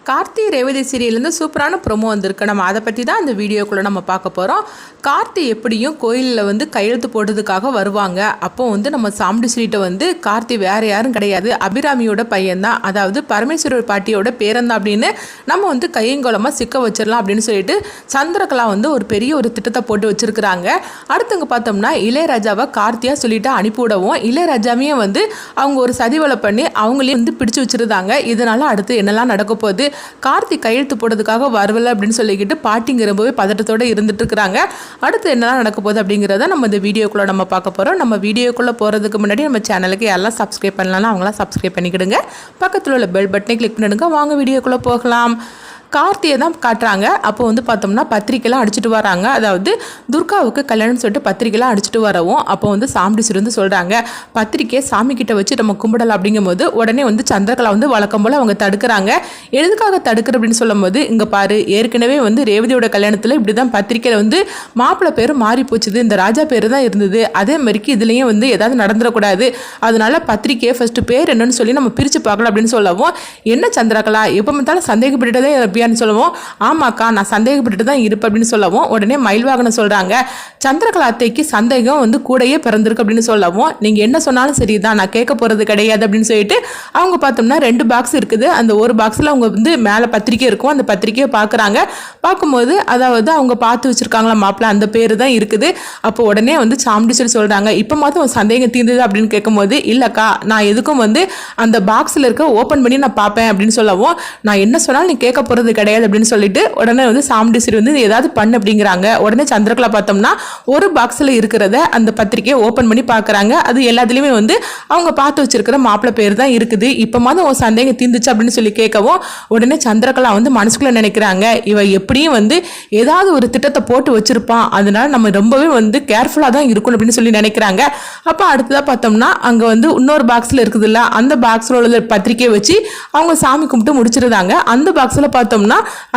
கார்த்தி ரேவதி சீரியல்லேருந்து சூப்பரான ப்ரொமோ வந்திருக்கு. நம்ம அதை பற்றி தான் அந்த வீடியோக்குள்ளே நம்ம பார்க்க போகிறோம். கார்த்தி எப்படியும் கோயிலில் வந்து கையெழுத்து போடுறதுக்காக வருவாங்க. அப்போ வந்து நம்ம சாமுண்டி ஸ்ரீட்ட வந்து கார்த்தி வேறு யாரும் கிடையாது, அபிராமியோட பையன்தான், அதாவது பரமேஸ்வரர் பாட்டியோட பேரந்தான் அப்படின்னு நம்ம வந்து கையங்கோலமாக சிக்க வச்சிடலாம் அப்படின்னு சொல்லிட்டு சந்திரகலா வந்து ஒரு பெரிய ஒரு திட்டத்தை போட்டு வச்சுருக்குறாங்க. அடுத்தவங்க பார்த்தோம்னா இளையராஜாவை கார்த்தியாக சொல்லிட்டு அனுப்பிவிடவும் இளையராஜாவையும் வந்து அவங்க ஒரு சதிவலை பண்ணி அவங்களையும் வந்து பிடிச்சி வச்சுருந்தாங்க. இதனால் அடுத்து என்னெல்லாம் நடக்க போகுது, கார்த்தி கையெழுத்து போடுறதுக்காக வரவில்லை அப்படின்னு சொல்லிக்கிட்டு பாட்டிங்க ரொம்பவே பதட்டத்தோடு இருந்துட்டு இருக்கிறாங்க. அடுத்து என்னெல்லாம் நடக்க போகுது அப்படிங்கிறத நம்ம இந்த வீடியோக்குள்ளே நம்ம பார்க்க போகிறோம். நம்ம வீடியோக்குள்ளே போகிறதுக்கு முன்னாடி நம்ம சேனலுக்கு யாரெல்லாம் சப்ஸ்கிரைப் பண்ணலாம் அவங்களாம் சப்ஸ்கிரைப் பண்ணிக்கிடுங்க. பக்கத்தில் உள்ள பெல் பட்டனை கிளிக் பண்ணிடுங்க. வாங்க வீடியோக்குள்ளே போகலாம். கார்த்தியை தான் காட்டுறாங்க. அப்போ வந்து பார்த்தோம்னா பத்திரிக்கைலாம் அடிச்சுட்டு வராங்க. அதாவது துர்காவுக்கு கல்யாணம் சொல்லிட்டு பத்திரிக்கைலாம் அடிச்சுட்டு வரவும் அப்போ வந்து சாமுண்டீஸ்வரி வந்து சொல்கிறாங்க, பத்திரிக்கையை சாமி கிட்ட வச்சு நம்ம கும்பிடலாம் அப்படிங்கும்போது உடனே வந்து சந்திரகலா வந்து வழக்கம் போல் அவங்க தடுக்கிறாங்க. எதுக்காக தடுக்கிற அப்படின்னு சொல்லும் போது, இங்கே பாரு, ஏற்கனவே வந்து ரேவதியோட கல்யாணத்தில் இப்படி தான் பத்திரிக்கையில் வந்து மாப்பிள்ளை பேர் மாறி போச்சுது, இந்த ராஜா பேர் தான் இருந்தது, அதே மாதிரிக்கு இதுலேயும் வந்து ஏதாவது நடந்துடக்கூடாது, அதனால பத்திரிக்கையை ஃபஸ்ட்டு பேர் என்னன்னு சொல்லி நம்ம பிரித்து பார்க்கலாம் அப்படின்னு சொல்லவும், என்ன சந்திரகலா எப்போ பார்த்தாலும் சந்தேகப்பட்டுட்டதே சொல்லுவோம். ஆமாக்கா, நான் சந்தேகப்பட்டு தான் இருப்பேன் அப்படின்னு சொல்லவும் உடனே மயில்வாகனம் சொல்றாங்க, சந்திரகலா அத்தைக்கு சந்தேகம் வந்து கூடயே பிறந்திருக்கு அப்படின்னு சொல்லவும், நீங்க என்ன சொன்னாலும் சரிதான், நான் கேட்க போறது கிடையாது அப்படின்னு சொல்லிட்டு அவங்க பார்த்தோம்னா 2 பாக்ஸ் இருக்குது. அந்த ஒரு பாக்ஸ்ல அவங்க வந்து மேல பத்திரிக்கை இருக்கும். அந்த பத்திரிக்கையை பார்க்குறாங்க. பார்க்கும்போது அதாவது அவங்க பார்த்து வச்சிருக்காங்களா மாப்பிள்ள, அந்த பேரு தான் இருக்குது. அப்போ உடனே வந்து சாமுண்டீஸ்வரி சொல்றாங்க, இப்போ மாத்திரம் சந்தேகம் தீர்ந்தது அப்படின்னு கேட்கும்போது, இல்லக்கா நான் எதுக்கும் வந்து அந்த பாக்ஸ்ல இருக்க ஓப்பன் பண்ணி நான் பார்ப்பேன் அப்படின்னு சொல்லவும், நான் என்ன சொன்னாலும் நீ கேட்க போறது கிடையாது அப்படின்னு சொல்லிட்டு உடனே வந்து சாமுண்டீஸ்வரி வந்து ஏதாவது பண்ணு அப்படிங்கிறாங்க. உடனே சந்திரகலா பார்த்தோம்னா ஒரு பாக்ஸ்ல இருக்கிறத அந்த பத்திரிக்கையை ஓபன் பண்ணி பார்க்கறாங்க. அது எல்லாத்துலயுமே வந்து அவங்க பார்த்து வச்சிருக்கிற மாப்பிள்ளை பேர் தான் இருக்குது. இப்பமாவது உன் சந்தேகம் தீர்ந்துச்சு அப்படின்னு சொல்லி கேட்கவும் உடனே சந்திரகலா வந்து மனசுக்குள்ள நினைக்கிறாங்க, இவ எப்படியும் வந்து ஏதாவது ஒரு திட்டத்தை போட்டு வச்சிருப்பான், அதனால நம்ம ரொம்பவே வந்து கேர்ஃபுல்லா தான் இருக்கணும் அப்படின்னு சொல்லி நினைக்கிறாங்க. அப்ப அடுத்ததா பார்த்தோம்னா அங்க வந்து இன்னொரு பாக்ஸ்ல இருக்குதுல்ல, அந்த பாக்ஸ்ல உள்ள பத்திரிக்கையை வச்சு அவங்க சாமி கும்பிட்டு முடிச்சிருந்தாங்க. அந்த பாக்ஸ்ல பார்த்தோம்னா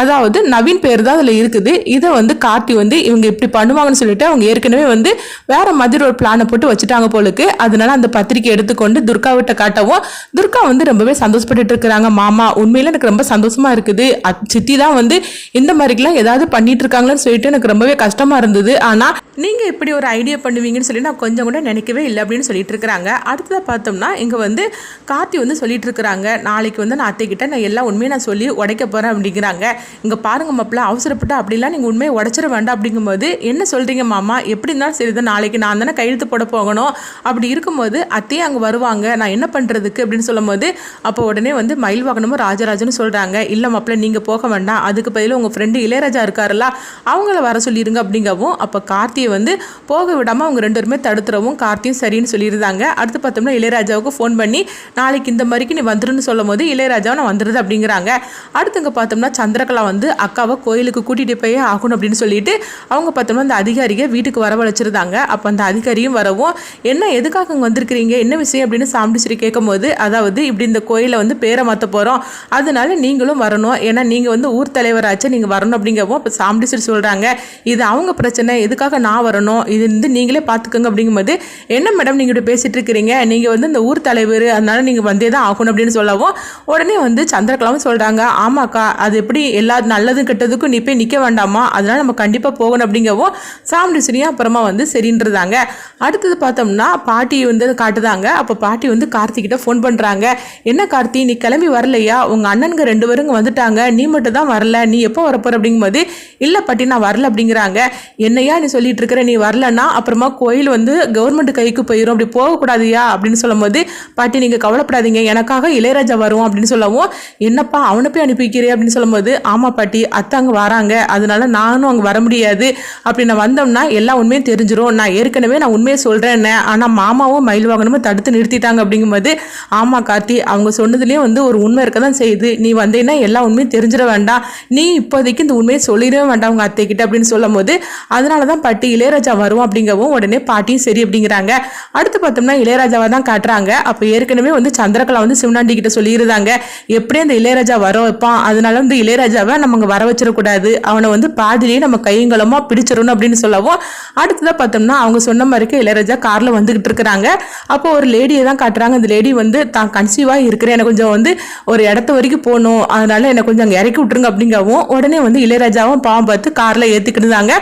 அதாவது நவீன் பேர் தான் அதில் இருக்குது. இதை வந்து கார்த்தி வந்து இவங்க இப்படி பண்ணுவாங்கன்னு சொல்லிட்டு அவங்க ஏற்கனவே வந்து வேற மாதிரி ஒரு பிளானை போட்டு வச்சுட்டாங்க போலுக்கு. அதனால அந்த பத்திரிக்கை எடுத்துக்கொண்டு துர்காவிட்ட காட்டவும் துர்கா வந்து ரொம்பவே சந்தோஷப்பட்டு இருக்கிறாங்க. மாமா, உண்மையில எனக்கு ரொம்ப சந்தோஷமா இருக்குது, சித்தி தான் வந்து இந்த மாதிரிலாம் ஏதாவது பண்ணிட்டு இருக்காங்கன்னு சொல்லிட்டு எனக்கு ரொம்பவே கஷ்டமா இருந்தது, ஆனா நீங்க இப்படி ஒரு ஐடியா பண்ணுவீங்கன்னு சொல்லி நான் கொஞ்சம் கூட நினைக்கவே இல்லை அப்படின்னு சொல்லிட்டு இருக்கிறாங்க. அடுத்ததாக பார்த்தோம்னா இங்க வந்து கார்த்தி வந்து சொல்லிட்டு இருக்கிறாங்க, நாளைக்கு வந்து நான் அத்தை கிட்ட நான் எல்லா உண்மையை நான் சொல்லி உடைக்க போறேன் அப்படிங்கிறாங்க. இங்க பாருங்க மாப்பிள்ள, அவசரப்பட்டு அப்படிலாம் நீங்க உண்மையை உடைச்சிட வேண்டாம் அப்படிங்கும்போது, என்ன சொல்றீங்க மாமா, எப்படி இருந்தாலும் சரிதான், நாளைக்கு நான் தானே கையெழுத்து போட போகணும், அப்படி இருக்கும்போது அத்தையே அங்கே வருவாங்க, நான் என்ன பண்றதுக்கு அப்படின்னு சொல்லும் போது அப்போ உடனே வந்து மயில்வாகனமும் ராஜராஜனும் சொல்றாங்க, இல்ல மாப்பிள்ள நீங்க போக வேண்டாம், அதுக்கு பதிலாக உங்க ஃப்ரெண்டு இளையராஜா இருக்காருல்ல அவங்கள வர சொல்லிருங்க அப்படிங்கவும் அப்போ கார்த்தியை வந்து போக விடாம அவங்க 2 பேருமே தடுத்துறவும் கார்த்தியும் சரின்னு சொல்லியிருந்தாங்க. அடுத்து பார்த்தோம்னா இளையராஜாவுக்கு ஃபோன் பண்ணி நாளைக்கு இந்த மாதிரிக்கு நீ வந்துருன்னு சொல்லும் போது இளையராஜாவை நான் வந்துடுது அப்படிங்கிறாங்க. அடுத்துங்க பார்த்தோம்னா சந்திரகலா வந்து அக்காவை கோயிலுக்கு கூட்டிகிட்டு போய் ஆகணும் அப்படின்னு சொல்லிட்டு அவங்க பார்த்தோம்னா அந்த அதிகாரியை வீட்டுக்கு வரவழைச்சிருந்தாங்க. அப்போ அந்த அதிகாரியும் வரவும், என்ன எதுக்காக அங்கே வந்திருக்கிறீங்க, என்ன விஷயம் அப்படின்னு சாமுண்டீஸ்வரி கேட்கும்போது, அதாவது இப்படி இந்த கோயிலை வந்து பேரை மாற்ற போகிறோம், அதனால நீங்களும் வரணும், ஏன்னா நீங்கள் வந்து ஊர் தலைவராச்சு நீங்கள் வரணும் அப்படிங்கவும் அப்போ சாமுண்டீஸ்வரி சொல்கிறாங்க, இது அவங்க பிரச்சனை, எதுக்காக நான் வரணும், இது வந்து நீங்களே பார்த்துக்கோங்க அப்படிங்கும்போது, என்ன மேடம் நீங்கள் இப்படி பேசிட்டு இருக்கிறீங்க, நீங்கள் வந்து இந்த ஊர் தலைவர், அதனால நீங்கள் வந்தே தான் ஆகணும் அப்படின்னு சொல்லவும் உடனே வந்து சந்திரகலாவும் சொல்கிறாங்க, ஆமாக்கா அது எப்படி எல்லா நல்லதும் கெட்டதுக்கும் நீ போய் நிற்க வேண்டாமா, அதனால நம்ம கண்டிப்பாக போகணும் அப்படிங்கவும் சாமுண்டீஸ்வரியும் அப்புறமா வந்து சரின்றதாங்க. அடுத்தது பார்த்தோம்னா பாட்டி வந்து காட்டுதாங்க. அப்போ பாட்டி வந்து கார்த்திகிட்ட ஃபோன் பண்ணுறாங்க, என்ன கார்த்தி நீ கிளம்பி வரலையா, உங்கள் அண்ணனுங்க 2 பேரும் வந்துட்டாங்க, நீ மட்டும் தான் வரல, நீ எப்போ வரப்போற அப்படிங்கும்போது, இல்லை பாட்டி நான் வரல அப்படிங்கிறாங்க. என்னையா நீ சொல்லிட்டு இருக்கிற, நீ வரலன்னா அப்புறமா கோயில் வந்து கவர்மெண்ட் கைக்கு போயிடும், அப்படி போகக்கூடாதுயா அப்படின்னு சொல்லும் போது, பாட்டி நீங்கள் கவலைப்படாதீங்க, எனக்காக இளையராஜா வரும் அப்படின்னு சொல்லவும், என்னப்பா அவனை போய் அனுப்பி வைக்கிறே அப்படின்னு சொல்லும்போது, ஆமா பாட்டி அத்தை அங்கே வராங்க, அதனால நானும் அங்கே வர முடியாது, அப்படி நான் வந்தோம்னா எல்லா உண்மையும் தெரிஞ்சிடும், நான் ஏற்கனவே நான் உண்மையை சொல்கிறேன், ஆனால் மாமாவும் மயில்வாகனமும் தடுத்து நிறுத்திட்டாங்க அப்படிங்கும்போது, ஆமாம் கார்த்தி அவங்க சொன்னதுலேயும் வந்து ஒரு உண்மை இருக்க தான் செய்யுது, நீ வந்தேன்னா எல்லா உண்மையும் தெரிஞ்சிட வேண்டாம், நீ இப்போதைக்கு இந்த உண்மையை சொல்லிடவே வேண்டாம் உங்கள் அத்தை கிட்ட அப்படின்னு சொல்லும் போது, அதனால தான் பாட்டி இளையராஜா வரும் அப்படிங்கவும் உடனே பாட்டியும் சரி அப்படிங்கிறாங்க. அடுத்து பார்த்தோம்னா இளையராஜாவை தான் காட்டுறாங்க. அப்போ ஏற்கனவே வந்து சந்திரகலா வந்து சிவனாண்டி கிட்ட சொல்லியிருந்தாங்க, எப்படியும் அந்த இளையராஜா வர வைப்பான், அதனால வந்து இளையராஜாவை நம்ம அங்கே வர வச்சிடக்கூடாது, அவனை வந்து பாதிலேயே நம்ம கையங்கலமாக பிடிச்சிடணும் அப்படின்னு சொல்லவும், அடுத்ததாக பார்த்தோம்னா அவங்க சொன்ன மாதிரிக்கு இளையராஜா காரில் வந்துகிட்டு இருக்கிறாங்க. அப்போ ஒரு லேடியை தான் காட்டுறாங்க. அந்த லேடி வந்து தான் கன்சீவாக இருக்கிறேன், எனக்கு கொஞ்சம் வந்து ஒரு இடத்த வரைக்கும் போகணும், அதனால என்னை கொஞ்சம் அங்கே இறக்கி விட்டுருங்க அப்படிங்கவும் உடனே வந்து இளையராஜாவும் பாவம் பார்த்து காரில் ஏற்றிக்கிட்டுதாங்க.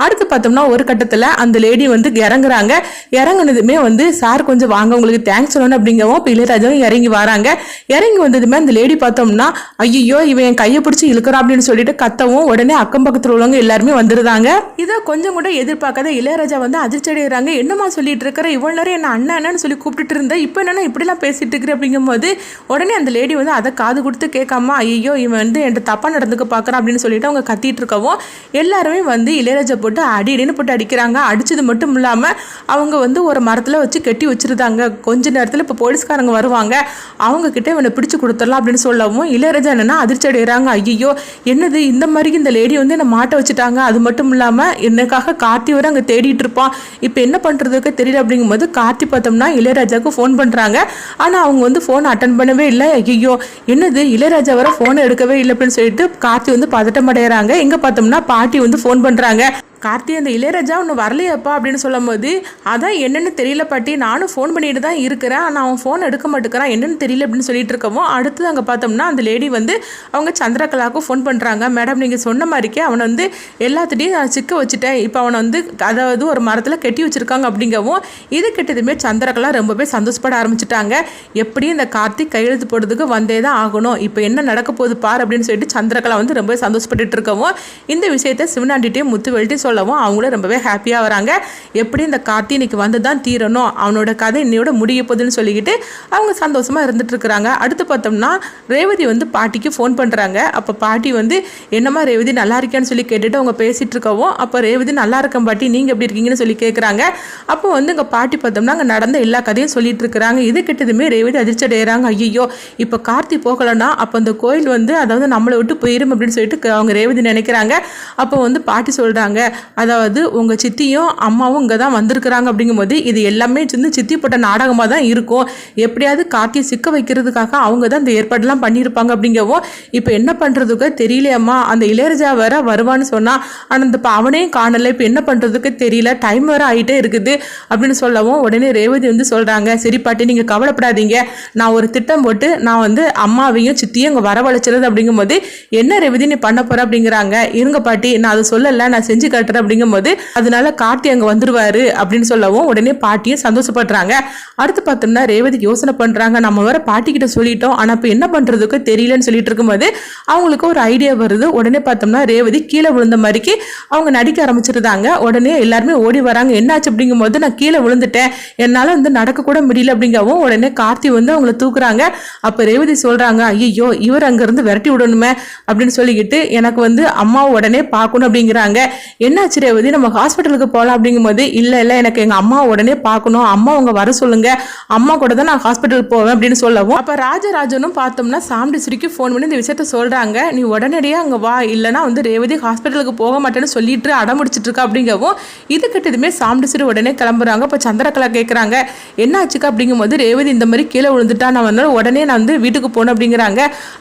அடுத்து பார்த்தோம்னா ஒரு கட்டத்தில் அந்த லேடி வந்து இறங்குறாங்க. இறங்குனதுமே வந்து சார் கொஞ்சம் வாங்க, உங்களுக்கு தேங்க்ஸ் சொல்லணும் அப்படிங்கவும் இப்போ இளையராஜாவும் இறங்கி வராங்க. இறங்கி வந்ததுமே அந்த லேடி பார்த்தோம்னா ஐயோ இவன் என் கையை பிடிச்சி இழுக்கிறான் அப்படின்னு சொல்லிட்டு கத்தவும் உடனே அக்கம் பக்கத்தில் உள்ளவங்க எல்லாருமே வந்துருந்தாங்க. இதை கொஞ்சம் கூட எதிர்பார்க்காத இளையராஜா வந்து அதிர்ச்சி அடைகிறாங்க. என்னமா சொல்லிட்டு இருக்கிற, இவ்வளோ நேரம் என்ன அண்ணன்னு சொல்லி கூப்பிட்டுட்டு இருந்தேன், இப்போ என்னன்னா இப்படிலாம் பேசிட்டு இருக்கிற அப்படிங்கும்போது உடனே அந்த லேடி வந்து அதை காது கொடுத்து கேட்காம ஐயோ இவன் வந்து என்கிட்ட தப்பாக நடந்துக்க பார்க்குறான் அப்படின்னு சொல்லிட்டு அவங்க கத்திட்டு இருக்கவும் எல்லாருமே வந்து இளையராஜா போட்டு அடின்னு போட்டு அடிக்கிறாங்க. அடிச்சது மட்டும் இல்லாமல் அவங்க வந்து ஒரு மரத்தில் வச்சு கட்டி வச்சிருந்தாங்க. கொஞ்ச நேரத்தில் இப்போ போலீஸ்காரங்க வருவாங்க, அவங்க கிட்ட இவனை பிடிச்சு கொடுத்துடலாம் அப்படின்னு சொல்லவும் இளையராஜா என்னன்னா அதிர்ச்சி அடைகிறாங்க. ஐயோ என்னது இந்த மாதிரி இந்த லேடி வந்து என்னை மாட்ட வச்சுட்டாங்க, அது மட்டும் இல்லாமல் என்னக்காக கார்த்தி வரை அங்கே தேடிட்டு இருப்பான், இப்போ என்ன பண்ணுறதுக்கு தெரியல அப்படிங்கும்போது கார்த்தி பார்த்தோம்னா இளையராஜாவுக்கு ஃபோன் பண்ணுறாங்க. ஆனால் அவங்க வந்து ஃபோன் அட்டன் பண்ணவே இல்லை. ஐயோ என்னது இளையராஜா வர ஃபோனை எடுக்கவே இல்லை அப்படின்னு சொல்லிட்டு கார்த்தி வந்து பதட்டம் அடைகிறாங்க. எங்கே பார்த்தோம்னா பாட்டி வந்து ஃபோன் பண்ணுறாங்க. கார்த்தி அந்த இளையராஜா ஒன்று வரலையாப்பா அப்படின்னு சொல்லும் போது அதான் என்னென்னு தெரியல பாட்டி, நானும் ஃபோன் பண்ணிட்டு தான் இருக்கிறேன், ஆனால் அவன் ஃபோன் எடுக்க மாட்டேங்கிறான், என்னென்னு தெரியல அப்படின்னு சொல்லிட்டு இருக்கவும் அடுத்தது அங்கே பார்த்தோம்னா அந்த லேடி வந்து அவங்க சந்திரகலாவுக்கும் ஃபோன் பண்ணுறாங்க. மேடம் நீங்கள் சொன்ன மாதிரிக்கே அவனை வந்து எல்லாத்துட்டையும் நான் சிக்க வச்சுட்டேன், இப்போ அவனை வந்து அதாவது ஒரு மரத்தில் கட்டி வச்சுருக்காங்க அப்படிங்கவும் இது கிட்டதுமே சந்திரகலா ரொம்பவே சந்தோஷப்பட ஆரம்பிச்சிட்டாங்க. எப்படி இந்த கார்த்தி கையெழுத்து போடுறதுக்கு வந்தே தான் ஆகணும், இப்போ என்ன நடக்க போகுது பார் அப்படின்னு சொல்லிட்டு சந்திரகலா வந்து ரொம்பவே சந்தோஷப்பட்டு இருக்கவும் இந்த விஷயத்தை சிவனாண்டிட்டையும் முத்துவேல்ட்டையும் சொல்லவும் அவங்களும் ரொம்பவே ஹாப்பியாக வராங்க. எப்படி இந்த கார்த்தி இன்னைக்கு வந்து தான் தீரணும், அவனோட கதை இன்னையோட முடிய போகுதுன்னு சொல்லிக்கிட்டு அவங்க சந்தோஷமாக இருந்துட்டு இருக்கிறாங்க. அடுத்து பார்த்தோம்னா ரேவதி வந்து பாட்டிக்கு ஃபோன் பண்ணுறாங்க. அப்போ பாட்டி வந்து என்னம்மா ரேவதி நல்லா இருக்கியான்னு சொல்லி கேட்டுட்டு அவங்க பேசிகிட்டு இருக்கவும் அப்போ ரேவதி நல்லா இருக்கேன் பாட்டி, நீங்கள் எப்படி இருக்கீங்கன்னு சொல்லி கேட்குறாங்க. அப்போ வந்து இங்கே பாட்டி பார்த்தோம்னா அங்கே நடந்த எல்லா கதையும் சொல்லிட்டு இருக்கிறாங்க. இது கிட்டதுமே ரேவதி அதிர்ச்சி அடைகிறாங்க. ஐயோ இப்போ கார்த்தி போகலைன்னா அப்போ அந்த கோயில் வந்து அதாவது நம்மளை விட்டு போயிடும் அப்படின்னு சொல்லிட்டு அவங்க ரேவதி நினைக்கிறாங்க. அப்போ வந்து பாட்டி சொல்கிறாங்க, அதாவது உங்கள் சித்தியும் அம்மாவும் இங்கே தான் வந்திருக்கிறாங்க அப்படிங்கும்போது இது எல்லாமே வந்து சித்தி போட்ட நாடகமாக தான் இருக்கும், எப்படியாவது கார்த்தியை சிக்க வைக்கிறதுக்காக அவங்க தான் இந்த ஏற்பாடெல்லாம் பண்ணியிருப்பாங்க அப்படிங்கவும் இப்போ என்ன பண்ணுறதுக்கு தெரியலையம்மா, அந்த இளையராஜா வேற வருவான்னு சொன்னால் ஆனால் இப்போ அவனையும் காணலை, இப்போ என்ன பண்ணுறதுக்கு தெரியல, டைம் வேறு ஆகிட்டே இருக்குது அப்படின்னு சொல்லவும் உடனே ரேவதி வந்து சொல்கிறாங்க, சரி பாட்டி நீங்கள் கவலைப்படாதீங்க, நான் ஒரு திட்டம் போட்டு நான் வந்து அம்மாவையும் சித்தியும் இங்கே வரவழைச்சிருது அப்படிங்கும்போது என்ன ரேவதி நீ பண்ண போகிற அப்படிங்கிறாங்க. இருங்க பாட்டி நான் அதை சொல்லலை, நான் செஞ்சு காட்டுறேன் அப்படிங்கும்போது அதனால கார்த்தி அங்க வந்துருவாரு அப்படின்னு சொல்லவும் உடனே பாட்டியும் சந்தோஷப்படுறாங்க. அடுத்து பார்த்தோம்னா ரேவதி யோசனை பண்றாங்க, நம்ம வேற பாட்டி கிட்ட சொல்லிட்டோம், ஆனா இப்ப என்ன பண்றதுக்கு தெரியலன்னு சொல்லிட்டு இருக்கும்போது அவங்களுக்கு ஒரு ஐடியா வருது. உடனே பார்த்தோம்னா ரேவதி கீழே விழுந்த மாதிரிக்கு அவங்க நடிக்க ஆரம்பிச்சிருந்தாங்க. உடனே எல்லாருமே ஓடி வராங்க. என்னாச்சு அப்படிங்கும்போது நான் கீழே விழுந்துட்டேன், என்னால வந்து நடக்க கூட முடியல அப்படிங்கவும் உடனே கார்த்தி வந்து அவங்கள தூக்குறாங்க. அப்ப ரேவதி சொல்றாங்க, ஐயோ இவர் அங்க இருந்து விரட்டி விடணுமே அப்படின்னு சொல்லிக்கிட்டு எனக்கு வந்து அம்மாவை உடனே பார்க்கணும் அப்படிங்கிறாங்க. என்னாச்சு ரேவதி நம்ம ஹாஸ்பிட்டலுக்கு போகலாம் அப்படிங்கும்போது இல்லை எனக்கு எங்கள் அம்மா உடனே பார்க்கணும், அம்மா அவங்க வர சொல்லுங்க, அம்மா கூட தான் நான் ஹாஸ்பிட்டலுக்கு போவேன் அப்படின்னு சொல்லவும் அப்போ ராஜராஜனும் பார்த்தோம்னா சாமுண்டீஸ்வரிக்கு ஃபோன் பண்ணி இந்த விஷயத்த சொல்கிறாங்க, நீ உடனடியாக அங்கே வா, இல்லைனா வந்து ரேவதி ஹாஸ்பிட்டலுக்கு போக மாட்டேன்னு சொல்லிட்டு அடமுடிச்சிட்டு இருக்கா அப்படிங்கவும் இது கிட்டதுமே சாமுண்டீஸ்வரி உடனே கிளம்புறாங்க. இப்போ சந்திரகலா கேட்குறாங்க என்னாச்சுக்கா அப்படிங்கும்போது ரேவதி இந்த மாதிரி கீழே விழுந்துட்டா, நான் வந்து உடனே நான் வந்து வீட்டுக்கு போகணும் அப்படிங்கிறாங்க.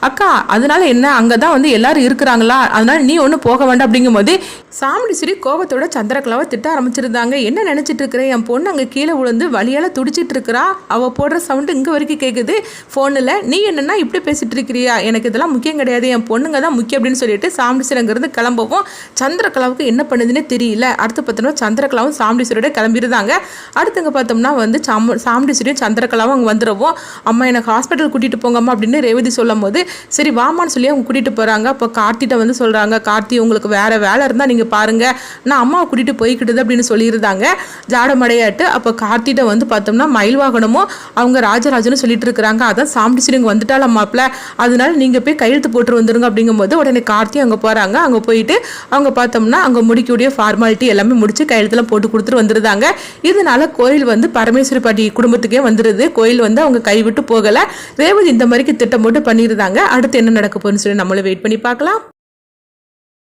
அக்கா அதனால என்ன அங்கே தான் வந்து எல்லாரும் இருக்கிறாங்களா, அதனால நீ ஒன்றும் போக வேண்டாம் அப்படிங்கும்போது சாமுண்டீஸ்வரி கோபத்தோட சந்திரகலாவை திட்ட ஆரம்பிச்சிருந்தாங்க. என்ன நினைச்சிட்டு இருக்கிறேன், என் பொண்ணு அங்கே கீழே விழுந்து வழியால் துடிச்சிட்டு இருக்கிறா, அவள் போடுற சவுண்டு இங்கே வரைக்கும் கேட்குது ஃபோனில், நீ என்னன்னா இப்படி பேசிட்டு இருக்கிறியா, எனக்கு இதெல்லாம் முக்கியம் கிடையாது, என் பொண்ணுங்க தான் முக்கியம் அப்படின்னு சொல்லிட்டு சாமுண்டீஸ்வரி அங்கேருந்து கிளம்பவும் சந்திரகலாவுக்கு என்ன பண்ணுதுன்னே தெரியல. அடுத்து பார்த்தோம்னா சந்திரகலாவும் சாமுண்டீஸ்வரியோட கிளம்பிடுதாங்க. அடுத்தங்க பார்த்தோம்னா வந்து சாமுண்டீஸ்வரியும் சந்திரகலாவும் அங்கே வந்துடுவோம். அம்மா எனக்கு ஹாஸ்பிட்டல் கூட்டிகிட்டு போங்கம்மா அப்படின்னு ரேவதி சொல்லும் போது சரி வாமான்னு சொல்லி அவங்க கூட்டிகிட்டு போகிறாங்க. அப்போ கார்த்திட்ட வந்து சொல்கிறாங்க, கார்த்தி உங்களுக்கு வேறு வேலை இருந்தால் நீங்கள் பாருங்கள், நான் அம்மாவை கூட்டிகிட்டு போய்கிட்டுது அப்படின்னு சொல்லியிருந்தாங்க ஜாடமடையாட்டு. அப்போ கார்த்திட்ட வந்து பார்த்தோம்னா மயில் வாகனமும் அவங்க ராஜராஜனும் சொல்லிட்டு இருக்கிறாங்க, அதான் சாமுண்டீஸ்வரி இங்கே வந்துட்டாலும் மாப்பிள்ள, அதனால நீங்கள் போய் கையெழுத்து போட்டு வந்துருங்க அப்படிங்கும்போது உடனே கார்த்தி அங்கே போகிறாங்க. அங்கே போயிட்டு அவங்க பார்த்தோம்னா அங்கே முடிக்கக்கூடிய ஃபார்மாலிட்டி எல்லாமே முடிச்சு கையெழுத்துலாம் போட்டு கொடுத்துட்டு வந்துருந்தாங்க. இதனால கோயில் வந்து பரமேஸ்வரி பாட்டி குடும்பத்துக்கே வந்துடுது. கோயில் வந்து அவங்க கைவிட்டு போகலை. ரேவதி இந்த மாதிரிக்கு திட்டம் போட்டு பண்ணியிருந்தாங்க. அடுத்து என்ன நடக்க போகுதுன்னு சொல்லி நம்மளும் வெயிட் பண்ணி பார்க்கலாம்.